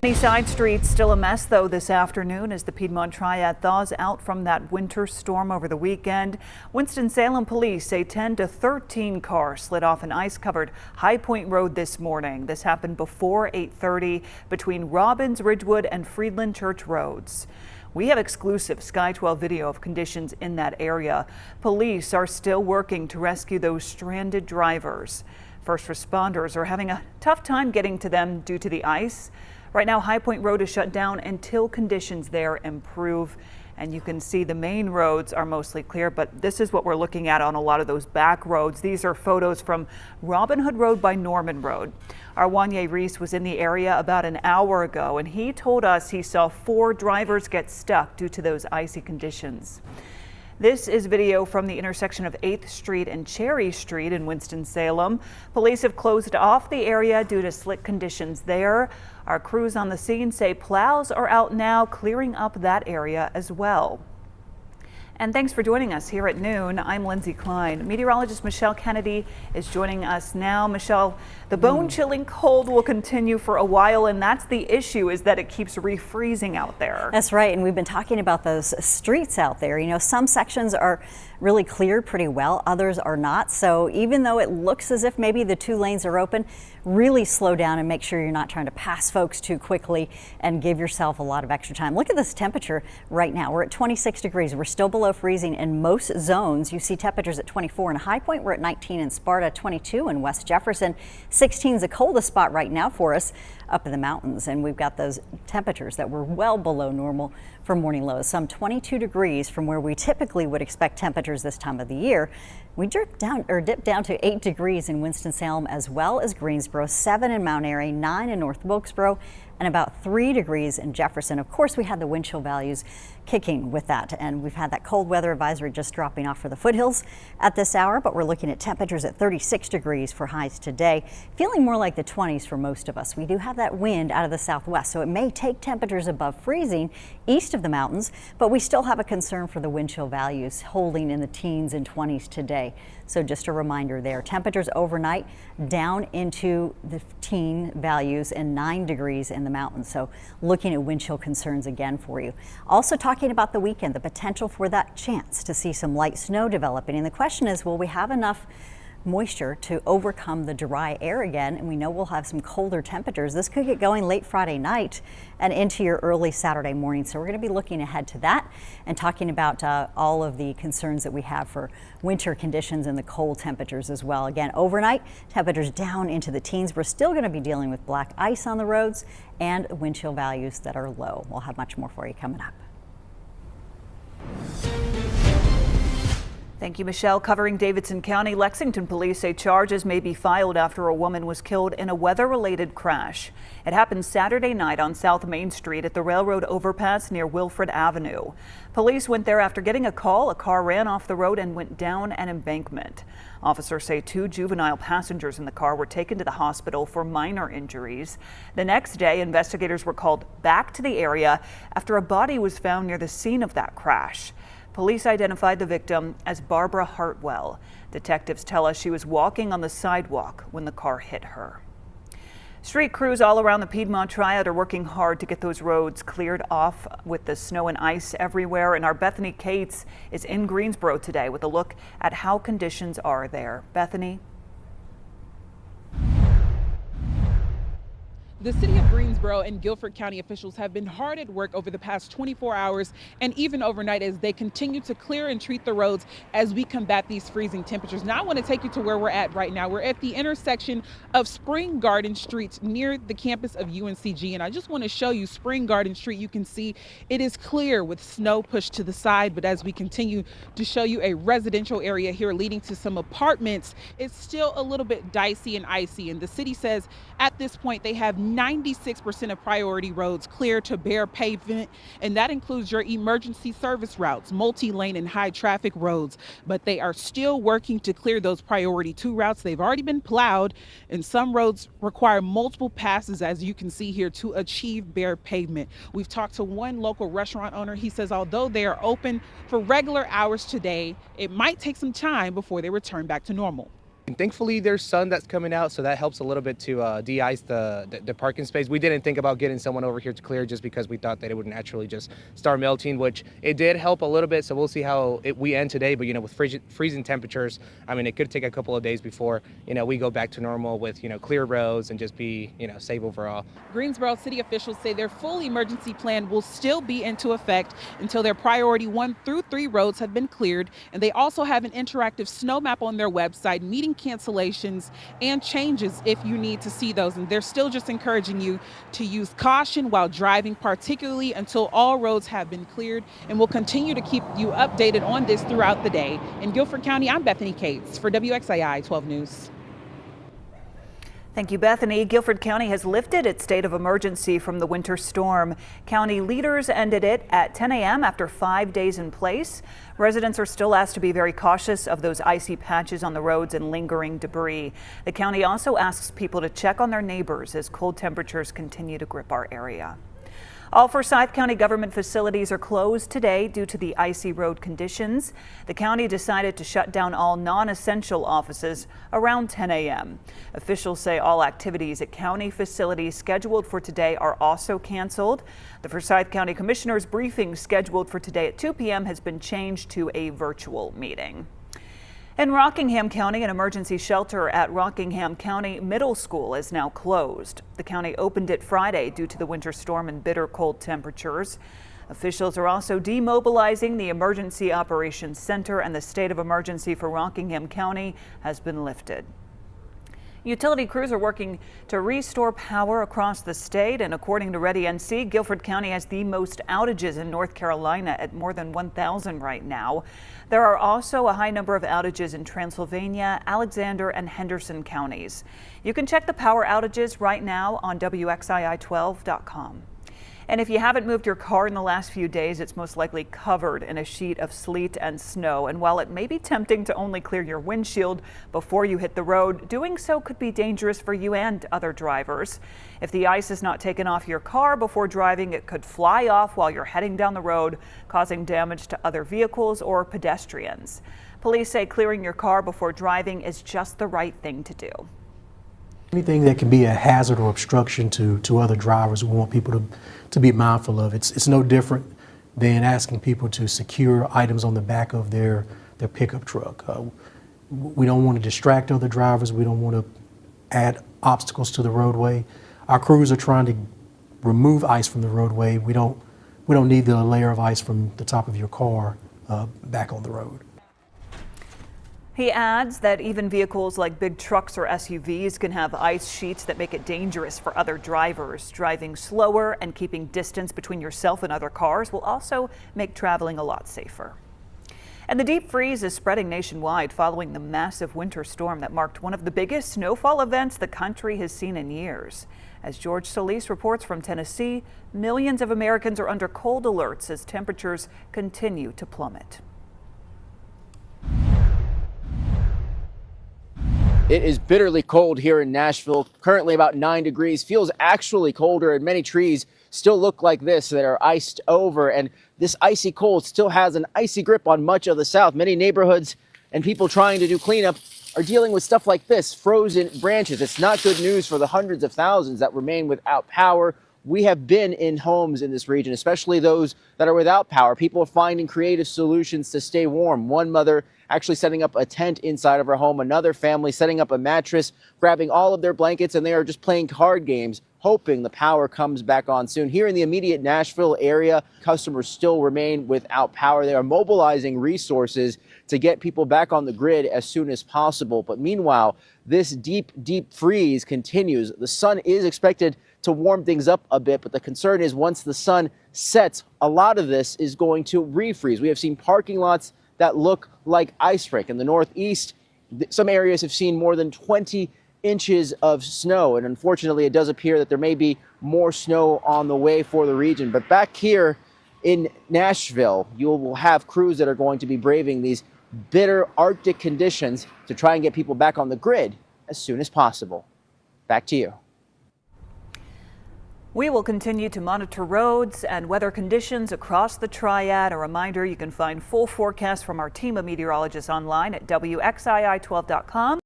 Many side streets still a mess, though, this afternoon as the Piedmont Triad thaws out from that winter storm over the weekend. Winston-Salem police say 10 to 13 cars slid off an ice-covered High Point Road this morning. This happened before 8:30 between Robbins, Ridgewood, and Friedland Church roads. We have exclusive Sky 12 video of conditions in that area. Police are still working to rescue those stranded drivers. First responders are having a tough time getting to them due to the ice. Right now, High Point Road is shut down until conditions there improve. And you can see the main roads are mostly clear, but this is what we're looking at on a lot of those back roads. These are photos from Robin Hood Road by Norman Road. Our Wanye Reese was in the area about an hour ago, and he told us he saw 4 drivers get stuck due to those icy conditions. This is video from the intersection of 8th Street and Cherry Street in Winston-Salem. Police have closed off the area due to slick conditions there. Our crews on the scene say plows are out now, clearing up that area as well. And thanks for joining us here at noon. I'm Lindsay Klein. Meteorologist Michelle Kennedy is joining us now. Michelle, the bone-chilling cold will continue for a while, and that's the issue, is that it keeps refreezing out there. That's right, and we've been talking about those streets out there. You know, some sections are really cleared pretty well, others are not. So even though it looks as if maybe the 2 lanes are open, really slow down and make sure you're not trying to pass folks too quickly and give yourself a lot of extra time. Look at this temperature right now. We're at 26 degrees. We're still below freezing in most zones. You see temperatures at 24 in High Point. We're at 19 in Sparta, 22 in West Jefferson. 16 is the coldest spot right now for us up in the mountains, and we've got those temperatures that were well below normal for morning lows. Some 22 degrees from where we typically would expect temperatures this time of the year. We dipped down to 8 degrees in Winston-Salem as well as Greensboro, 7 in Mount Airy, 9 in North Wilkesboro, and about 3 degrees in Jefferson. Of course, we had the wind chill values kicking with that, and we've had that cold weather advisory just dropping off for the foothills at this hour, but we're looking at temperatures at 36 degrees for highs today, feeling more like the 20s for most of us. We do have that wind out of the southwest, so it may take temperatures above freezing east of the mountains, but we still have a concern for the wind chill values holding in the teens and 20s today. So just a reminder there, temperatures overnight down into the teen values and 9 degrees in the mountains. So looking at wind chill concerns again for you. Also talking about the weekend, the potential for that chance to see some light snow developing. And the question is, will we have enough moisture to overcome the dry air again? And we know we'll have some colder temperatures. This could get going late Friday night and into your early Saturday morning. So we're going to be looking ahead to that and talking about all of the concerns that we have for winter conditions and the cold temperatures as well. Again, overnight temperatures down into the teens. We're still going to be dealing with black ice on the roads and wind chill values that are low. We'll have much more for you coming up. Thank you, Michelle. Covering Davidson County, Lexington police say charges may be filed after a woman was killed in a weather-related crash. It happened Saturday night on South Main Street at the railroad overpass near Wilfred Avenue. Police went there after getting a call. A car ran off the road and went down an embankment. Officers say 2 juvenile passengers in the car were taken to the hospital for minor injuries. The next day, investigators were called back to the area after a body was found near the scene of that crash. Police identified the victim as Barbara Hartwell. Detectives tell us she was walking on the sidewalk when the car hit her. Street crews all around the Piedmont Triad are working hard to get those roads cleared off with the snow and ice everywhere. And our Bethany Cates is in Greensboro today with a look at how conditions are there. Bethany. The city of Greensboro and Guilford County officials have been hard at work over the past 24 hours and even overnight as they continue to clear and treat the roads as we combat these freezing temperatures. Now I want to take you to where we're at right now. We're at the intersection of Spring Garden Street near the campus of UNCG, and I just want to show you Spring Garden Street. You can see it is clear with snow pushed to the side, but as we continue to show you a residential area here leading to some apartments, it's still a little bit dicey and icy, and the city says at this point they have 96% of priority roads clear to bare pavement, and that includes your emergency service routes, multi-lane and high traffic roads. But they are still working to clear those priority 2 routes. They've already been plowed, and some roads require multiple passes, as you can see here, to achieve bare pavement. We've talked to one local restaurant owner. He says although they are open for regular hours today, it might take some time before they return back to normal. And thankfully, there's sun that's coming out, so that helps a little bit to de-ice the parking space. We didn't think about getting someone over here to clear just because we thought that it would naturally just start melting, which it did help a little bit. So we'll see how we end today. But, with freezing temperatures, I mean, it could take a couple of days before, we go back to normal with, clear roads and just be, safe overall. Greensboro city officials say their full emergency plan will still be into effect until their priority 1 through 3 roads have been cleared. And they also have an interactive snow map on their website, meeting cancellations and changes if you need to see those. And they're still just encouraging you to use caution while driving, particularly until all roads have been cleared. And we'll continue to keep you updated on this throughout the day. In Guilford County, I'm Bethany Cates for WXII 12 News. Thank you, Bethany. Guilford County has lifted its state of emergency from the winter storm. County leaders ended it at 10 a.m. after 5 days in place. Residents are still asked to be very cautious of those icy patches on the roads and lingering debris. The county also asks people to check on their neighbors as cold temperatures continue to grip our area. All Forsyth County government facilities are closed today due to the icy road conditions. The county decided to shut down all non-essential offices around 10 a.m. Officials say all activities at county facilities scheduled for today are also canceled. The Forsyth County Commissioner's briefing scheduled for today at 2 p.m. has been changed to a virtual meeting. In Rockingham County, an emergency shelter at Rockingham County Middle School is now closed. The county opened it Friday due to the winter storm and bitter cold temperatures. Officials are also demobilizing the Emergency Operations Center, and the state of emergency for Rockingham County has been lifted. Utility crews are working to restore power across the state, and according to Ready NC, Guilford County has the most outages in North Carolina at more than 1,000 right now. There are also a high number of outages in Transylvania, Alexander, and Henderson counties. You can check the power outages right now on WXII12.com. And if you haven't moved your car in the last few days, it's most likely covered in a sheet of sleet and snow. And while it may be tempting to only clear your windshield before you hit the road, doing so could be dangerous for you and other drivers. If the ice is not taken off your car before driving, it could fly off while you're heading down the road, causing damage to other vehicles or pedestrians. Police say clearing your car before driving is just the right thing to do. Anything that can be a hazard or obstruction to other drivers, we want people to be mindful of. It's no different than asking people to secure items on the back of their pickup truck. We don't want to distract other drivers. We don't want to add obstacles to the roadway. Our crews are trying to remove ice from the roadway. We don't need the layer of ice from the top of your car back on the road. He adds that even vehicles like big trucks or SUVs can have ice sheets that make it dangerous for other drivers. Driving slower and keeping distance between yourself and other cars will also make traveling a lot safer. And the deep freeze is spreading nationwide following the massive winter storm that marked one of the biggest snowfall events the country has seen in years. As George Solis reports from Tennessee, millions of Americans are under cold alerts as temperatures continue to plummet. It is bitterly cold here in Nashville, currently about 9 degrees, feels actually colder, and many trees still look like this that are iced over, and this icy cold still has an icy grip on much of the South. Many neighborhoods and people trying to do cleanup are dealing with stuff like this, frozen branches. It's not good news for the hundreds of thousands that remain without power. We have been in homes in this region, especially those that are without power. People are finding creative solutions to stay warm. One mother actually setting up a tent inside of her home, another family setting up a mattress, grabbing all of their blankets, and they are just playing card games, hoping the power comes back on soon. Here in the immediate Nashville area, customers still remain without power. They are mobilizing resources to get people back on the grid as soon as possible. But meanwhile, this deep freeze continues. The sun is expected to warm things up a bit, but the concern is once the sun sets, a lot of this is going to refreeze. We have seen parking lots that look like ice rink. In the Northeast, some areas have seen more than 20 inches of snow, and unfortunately it does appear that there may be more snow on the way for the region. But back here in Nashville, you will have crews that are going to be braving these bitter Arctic conditions to try and get people back on the grid as soon as possible. Back to you. We will continue to monitor roads and weather conditions across the Triad. A reminder, you can find full forecasts from our team of meteorologists online at WXII12.com.